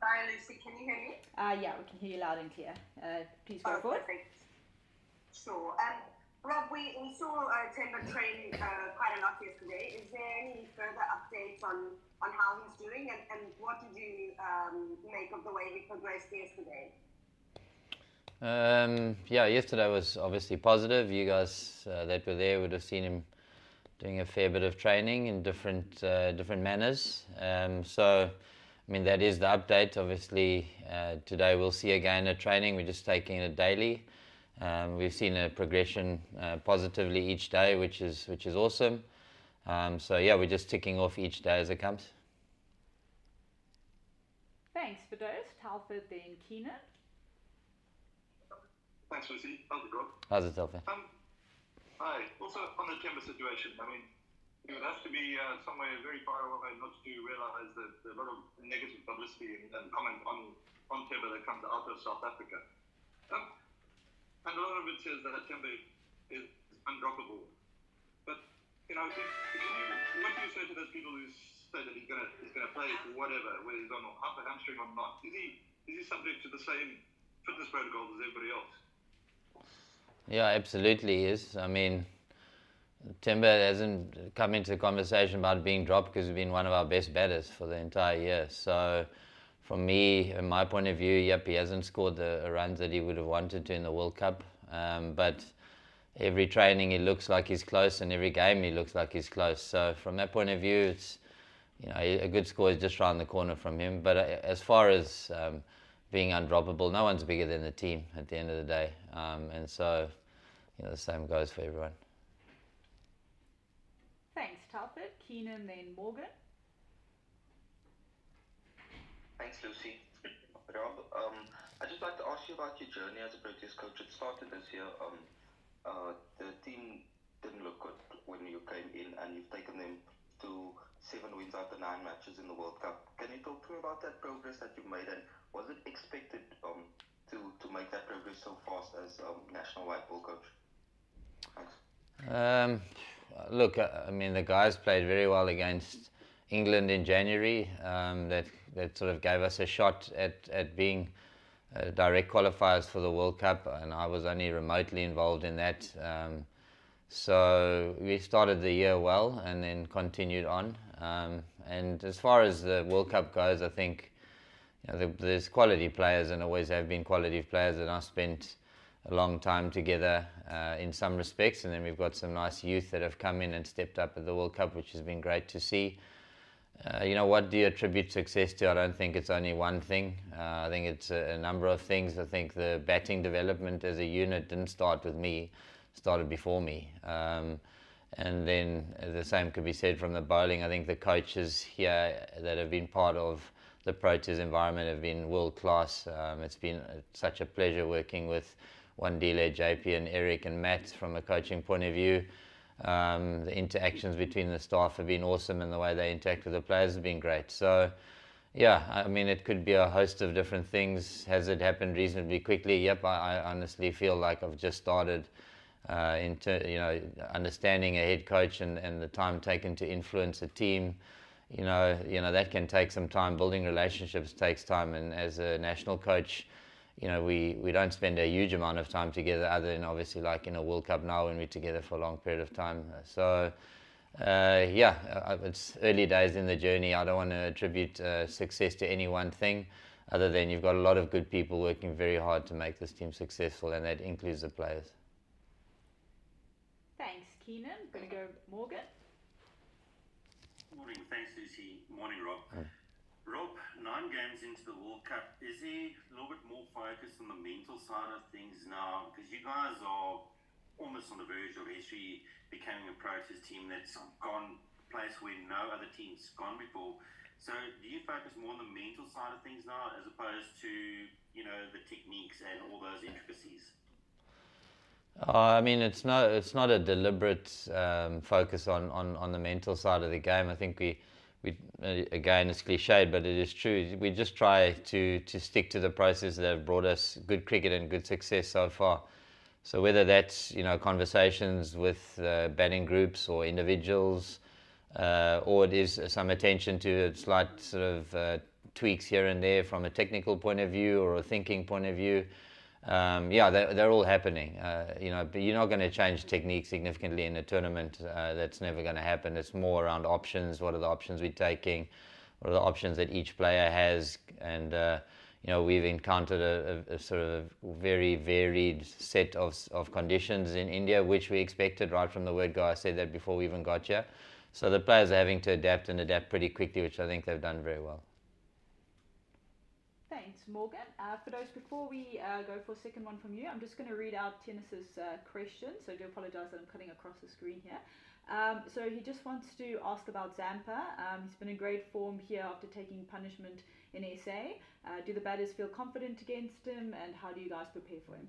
Hi, Lucy. Can you hear me? Yeah, we can hear you loud and clear. Please go forward. Perfect. Sure. Rob, we saw Temba train quite a lot yesterday. Is there any further updates on how he's doing, and what did you make of the way he progressed yesterday? Yeah, yesterday was obviously positive. You guys that were there would have seen him doing a fair bit of training in different manners. So, I mean, that is the update. Obviously, today we'll see again at training. We're just taking it daily. We've seen a progression positively each day, which is awesome. So yeah, we're just ticking off each day as it comes. Thanks, Proteas. Talford, then Keenan. Thanks, Lucy. How's it going? How's it, Talford? Hi. Also, on the Temba situation, I mean, you would have to be somewhere very far away not to realise that a lot of negative publicity and comment on Temba that comes out of South Africa. And a lot of it says that Temba is undroppable. But, you know, what do you say to those people who say that he's gonna play whatever, whether he's on a hamstring or not? Is he subject to the same fitness protocols as everybody else? Yeah, absolutely is. I mean, Temba hasn't come into the conversation about being dropped because he's been one of our best batters for the entire year. So, from me, in my point of view, yep, he hasn't scored the runs that he would have wanted to in the World Cup. But every training he looks like he's close, and every game he looks like he's close. So, from that point of view, it's, you know, a good score is just around the corner from him. But as far as being undroppable, no one's bigger than the team at the end of the day, and so, you know, the same goes for everyone. Thanks, Talford. Keenan, then Morgan. Thanks, Lucy. Rob, I'd just like to ask you about your journey as a Proteas coach. It started this year. The team didn't look good when you came in, and you've taken them to 7 wins out of 9 matches in the World Cup. Can you talk to me about that progress that you've made, and was it expected to make that progress so fast as national white ball coach? Thanks. Look, I mean, the guys played very well against England in January. That sort of gave us a shot at being direct qualifiers for the World Cup, and I was only remotely involved in that. So we started the year well and then continued on. And as far as the World Cup goes, I think, you know, there's quality players and always have been quality players, and I spent a long time together in some respects, and then we've got some nice youth that have come in and stepped up at the World Cup, which has been great to see. You know, what do you attribute success to? I don't think it's only one thing. I think it's a number of things. I think the batting development as a unit didn't start with me, started before me. And then the same could be said from the bowling. I think the coaches here that have been part of the Proteas environment have been world class. It's been such a pleasure working with Wandile, JP and Eric and Matt from a coaching point of view. The interactions between the staff have been awesome, and the way they interact with the players has been great. So, yeah, I mean, it could be a host of different things. Has it happened reasonably quickly? Yep, I honestly feel like I've just started into, understanding a head coach and the time taken to influence a team. You know that can take some time. Building relationships takes time, and as a national coach, we don't spend a huge amount of time together, other than obviously like in a World Cup now when we're together for a long period of time. So, it's early days in the journey. I don't want to attribute success to any one thing, other than you've got a lot of good people working very hard to make this team successful, and that includes the players. Thanks, Keenan. Going to go Morgan. Morning. Thanks, Lucy. Morning, Rob. Rob, 9 games into the World Cup, is he a little bit more focused on the mental side of things now? Because you guys are almost on the verge of history becoming a Proteas team that's gone a place where no other team's gone before. So do you focus more on the mental side of things now as opposed to, the techniques and all those intricacies? I mean, it's not a deliberate focus on the mental side of the game. I think we again, it's cliched, but it is true. We just try to stick to the process that have brought us good cricket and good success so far. So whether that's conversations with batting groups or individuals, or it is some attention to a slight sort of tweaks here and there from a technical point of view or a thinking point of view. Yeah, they're all happening. But you're not going to change technique significantly in a tournament. That's never going to happen. It's more around options. What are the options we're taking? What are the options that each player has? And we've encountered a sort of very varied set of conditions in India, which we expected right from the word go. I said that before we even got here. So the players are having to adapt and adapt pretty quickly, which I think they've done very well. Thanks, Morgan. For those, before we go for a second one from you, I'm just going to read out Tennis's question. So I do apologize that I'm cutting across the screen here. So he just wants to ask about Zampa. He's been in great form here after taking punishment in SA. Do the batters feel confident against him, and how do you guys prepare for him?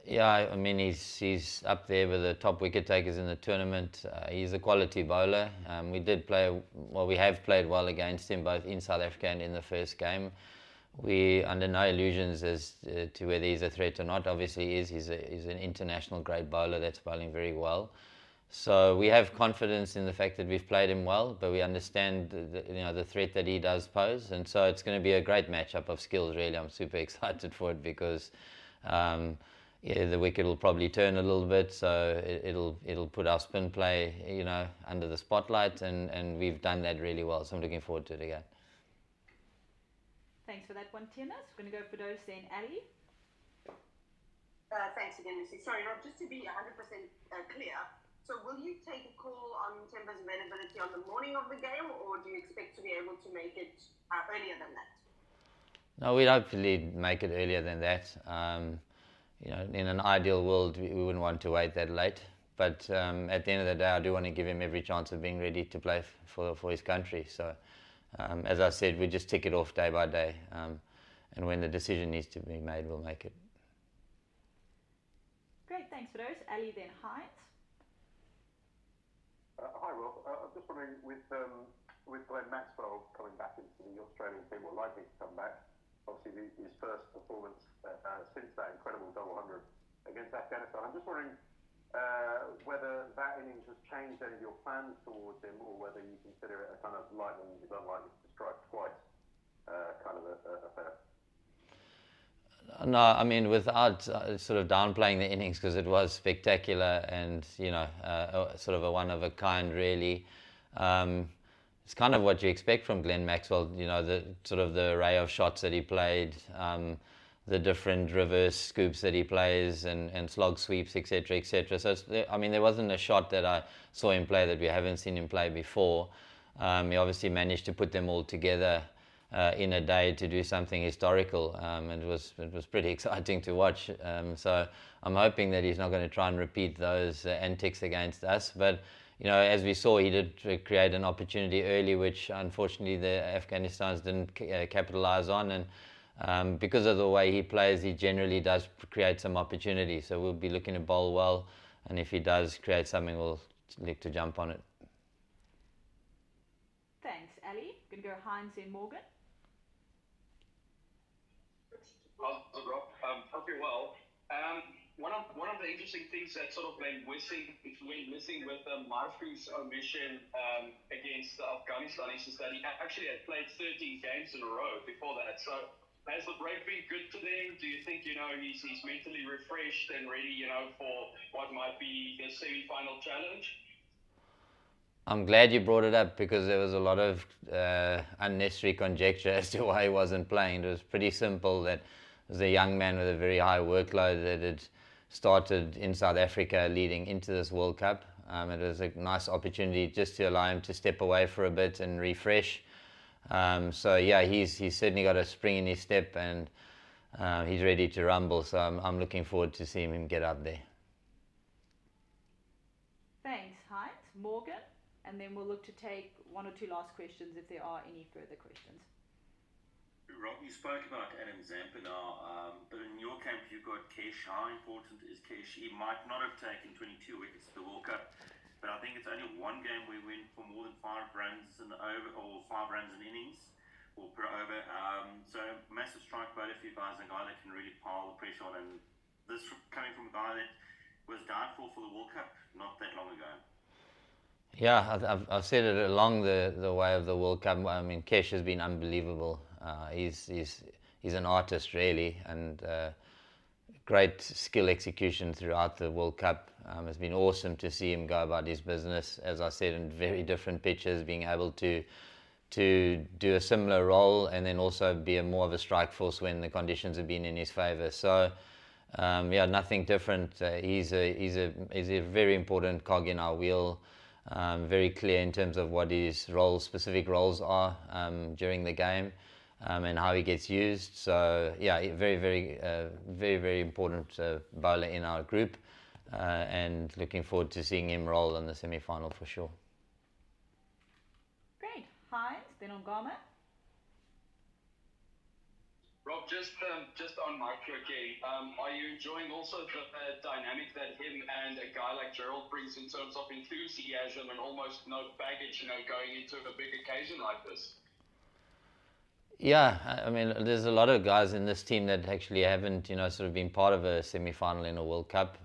Yeah, I mean, he's up there with the top wicket takers in the tournament. He's a quality bowler. We have played well against him both in South Africa and in the first game. We under no illusions as to whether he's a threat or not. Obviously, he's an international grade bowler that's bowling very well. So we have confidence in the fact that we've played him well, but we understand the threat that he does pose, and so it's going to be a great matchup of skills. Really, I'm super excited for it because. The wicket will probably turn a little bit, so it'll put our spin play, under the spotlight, and we've done that really well. So I'm looking forward to it again. Thanks for that one, Tennis. We're going to go for those then, Ali. Thanks again, Lucy. Sorry, Rob, just to be 100% clear, so will you take a call on Temba's availability on the morning of the game, or do you expect to be able to make it earlier than that? No, we'd hopefully make it earlier than that. In an ideal world, we wouldn't want to wait that late. But at the end of the day, I do want to give him every chance of being ready to play for his country. So, as I said, we just tick it off day by day. And when the decision needs to be made, we'll make it. Great, thanks for those. Ali, then Heinz. Hi, Rob. I'm just wondering, with Glenn Maxwell coming back into the Australian team, or likely to come back, obviously his first performance since that incredible double 100 against Afghanistan. I'm just wondering whether that innings has changed any of your plans towards him, or whether you consider it a kind of lightning is unlikely to strike twice kind of affair. No, I mean, without sort of downplaying the innings, because it was spectacular and sort of a one of a kind, really. It's kind of what you expect from Glenn Maxwell, the sort of the array of shots that he played, the different reverse scoops that he plays and slog sweeps, etc., etc. So, there wasn't a shot that I saw him play that we haven't seen him play before. He obviously managed to put them all together in a day to do something historical, and it was pretty exciting to watch. So I'm hoping that he's not going to try and repeat those antics against us, but as we saw, he did create an opportunity early, which unfortunately the Afghanistans didn't capitalize on. And because of the way he plays, he generally does create some opportunity. So we'll be looking to bowl well, and if he does create something, we'll look to jump on it. Thanks, Ali. Going to go Heinz and Morgan. How's it, Rob? Hope you're well. One of the interesting things that sort of went missing with Marfu's omission against Afghanistan is that he actually had played 13 games in a row before that. So has the break been good to them? Do you think he's mentally refreshed and ready for what might be the semi-final challenge? I'm glad you brought it up because there was a lot of unnecessary conjecture as to why he wasn't playing. It was pretty simple that it was a young man with a very high workload that had started in South Africa leading into this World Cup. It was a nice opportunity just to allow him to step away for a bit and refresh. So yeah, he's certainly got a spring in his step and he's ready to rumble. So I'm looking forward to seeing him get up there. Thanks, Heinz. Morgan, and then we'll look to take one or two last questions if there are any further questions. Rob, you spoke about Adam Zampa now, but in your camp you've got Kesh. How important is Kesh? He might not have taken 22 wickets at the World Cup, but I think it's only one game we went for more than 5 runs in over, or 5 runs in innings, or per over. So massive strike bowler for you guys, a guy that can really pile the pressure on. And this coming from a guy that was doubtful for the World Cup not that long ago. Yeah, I've said it along the way of the World Cup. I mean, Kesh has been unbelievable. He's an artist really, and great skill execution throughout the World Cup. It's been awesome to see him go about his business, as I said, in very different pitches, being able to do a similar role and then also be more of a strike force when the conditions have been in his favour. So yeah, nothing different. He's a very important cog in our wheel. Very clear in terms of what his specific roles are during the game, and how he gets used. So yeah, very important bowler in our group, and looking forward to seeing him roll in the semi-final for sure. Great. Heinz, then on Gama. Rob, just on micro again, are you enjoying also the dynamic that him and a guy like Gerald brings in terms of enthusiasm and almost no baggage, going into a big occasion like this? Yeah, I mean, there's a lot of guys in this team that actually haven't, sort of been part of a semi-final in a World Cup.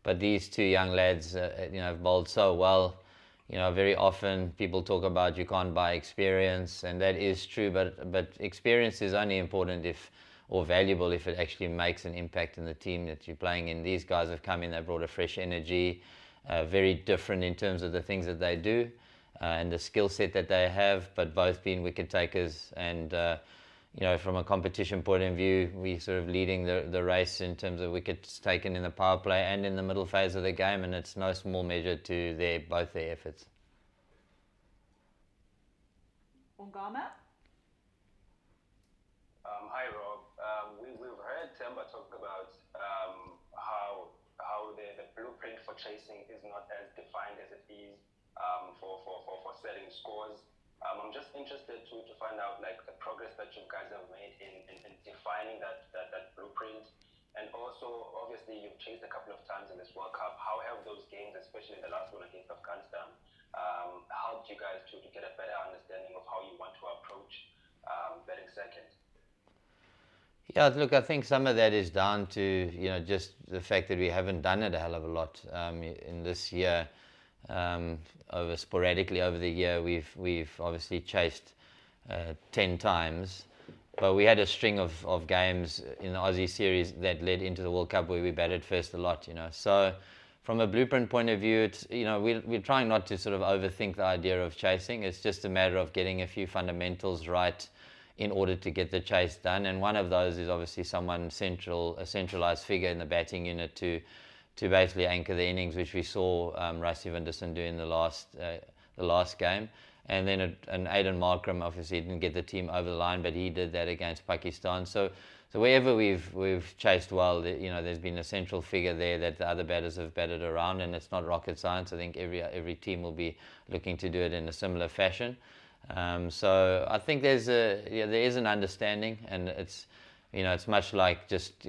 But these two young lads, have bowled so well. Very often people talk about you can't buy experience, and that is true. But experience is only important or valuable if it actually makes an impact in the team that you're playing in. These guys have come in, they brought a fresh energy, very different in terms of the things that they do. And the skill set that they have, but both being wicket takers. And from a competition point of view, we sort of leading the race in terms of wickets taken in the power play and in the middle phase of the game, and it's no small measure to both their efforts. Ongama? Hi Rob. We've heard Temba talk about how the blueprint for chasing is not as defined as it is for setting scores. I'm just interested to find out the progress that you guys have made in defining that blueprint, and also obviously you've chased a couple of times in this World Cup. How have those games, especially the last one against Afghanistan, helped you guys to get a better understanding of how you want to approach batting second? Yeah, look, I think some of that is down to just the fact that we haven't done it a hell of a lot in this year. Sporadically over the year, we've obviously chased 10 times, but we had a string of games in the Aussie series that led into the World Cup where we batted first a lot. So from a blueprint point of view, it's we're trying not to sort of overthink the idea of chasing. It's just a matter of getting a few fundamentals right in order to get the chase done, and one of those is obviously a centralized figure in the batting unit to basically anchor the innings, which we saw Rassie Vanderson do in the last game. And then Aiden Markram obviously didn't get the team over the line, but he did that against Pakistan. So wherever we've chased well, there's been a central figure there that the other batters have batted around, and it's not rocket science. I think every team will be looking to do it in a similar fashion. So I think there is an understanding, and it's much like just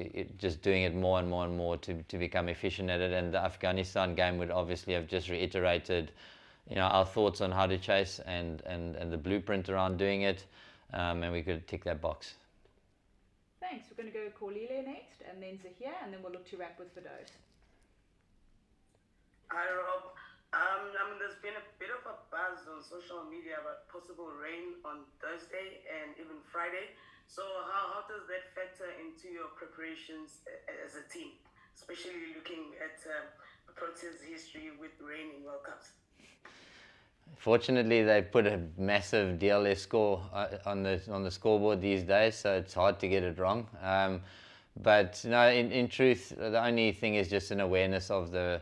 doing it more and more and more to become efficient at it. And the Afghanistan game would obviously have just reiterated, our thoughts on how to chase and the blueprint around doing it, and we could tick that box. Thanks. We're going to go Corlelia next, and then Zahir, and then we'll look to wrap with Fidos. Hi Rob. There's been a bit of a buzz on social media about possible rain on Thursday and even Friday. So how does that factor into your preparations as a team, especially looking at Proteas' history with rain in World Cups? Fortunately, they put a massive DLS score on the scoreboard these days, so it's hard to get it wrong. But in truth, the only thing is just an awareness of the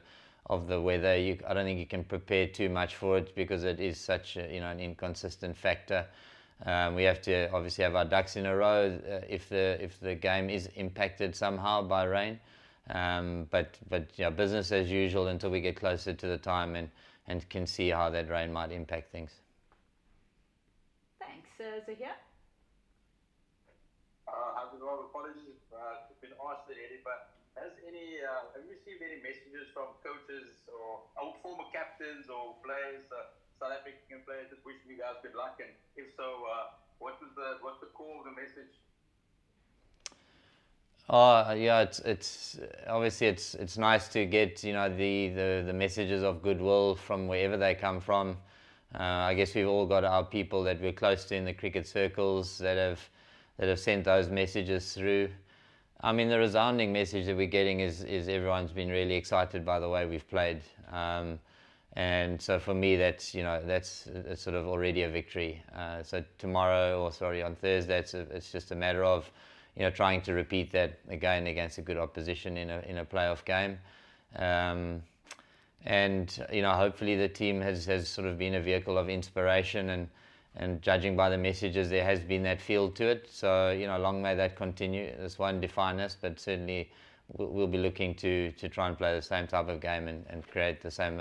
weather. I don't think you can prepare too much for it because it is such an inconsistent factor. We have to obviously have our ducks in a row if the game is impacted somehow by rain. But business as usual until we get closer to the time and can see how that rain might impact things. Thanks. Zahir? Apologies if it's been asked already, but have you received any messages from coaches or former captains or players, South African players, just wishing you guys good luck? And if so, what's the core of the message? Yeah, it's obviously it's nice to get the messages of goodwill from wherever they come from. I guess we've all got our people that we're close to in the cricket circles that have sent those messages through. I mean, the resounding message that we're getting is everyone's been really excited by the way we've played, and so for me that's sort of already a victory. So tomorrow, or sorry, on Thursday, it's just a matter of trying to repeat that again against a good opposition in a playoff game. And hopefully the team has sort of been a vehicle of inspiration, and judging by the messages, there has been that feel to it. So long may that continue. This won't define us, but certainly we'll be looking to try and play the same type of game and create the same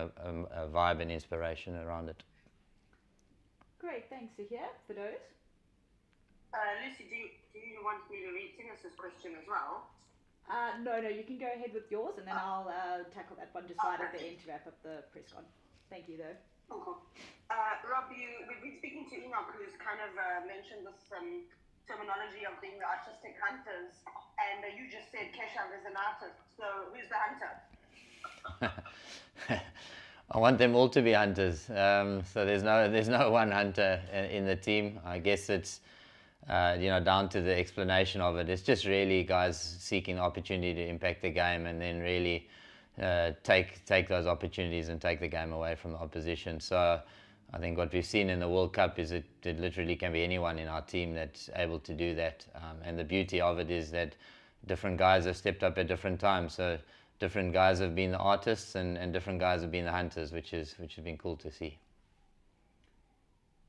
vibe and inspiration around it. Great, thanks Zahir for those. Lucy, do you want me to read Tinus's question as well? No, you can go ahead with yours, and then I'll tackle that one just right at the end to wrap up the press con. Thank you, though. Cool. Rob, we've been speaking to Enoch, who's kind of mentioned this terminology of being the artistic hunters, and you just said Keshav is an artist. So who's the hunter? I want them all to be hunters. So there's no one hunter in the team. I guess it's down to the explanation of it. It's just really guys seeking the opportunity to impact the game, and then really take those opportunities and take the game away from the opposition. So I think what we've seen in the World Cup is it literally can be anyone in our team that's able to do that. And the beauty of it is that different guys have stepped up at different times. So different guys have been the artists, and different guys have been the hunters, which has been cool to see.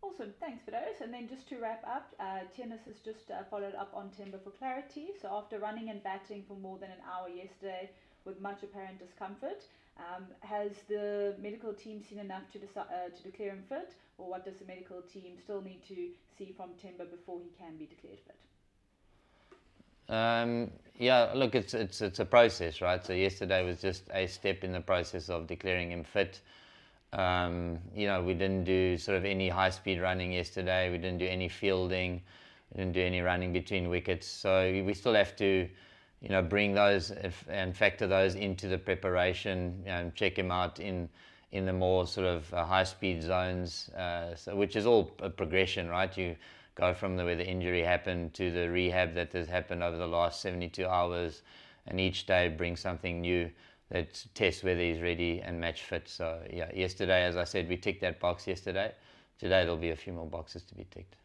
Awesome, thanks for those. And then just to wrap up, Tennis has just followed up on Timber for clarity. So after running and batting for more than an hour yesterday with much apparent discomfort, has the medical team seen enough to declare him fit, or what does the medical team still need to see from Timber before he can be declared fit? Yeah, look, it's a process, right? So yesterday was just a step in the process of declaring him fit. We didn't do sort of any high-speed running yesterday. We didn't do any fielding. We didn't do any running between wickets. So we still have to, bring those and factor those into the preparation and check him out in the more sort of high-speed zones, which is all a progression, right? You go from where the injury happened to the rehab that has happened over the last 72 hours, and each day brings something new that tests whether he's ready and match fit. So yeah, yesterday, as I said, we ticked that box yesterday. Today there'll be a few more boxes to be ticked.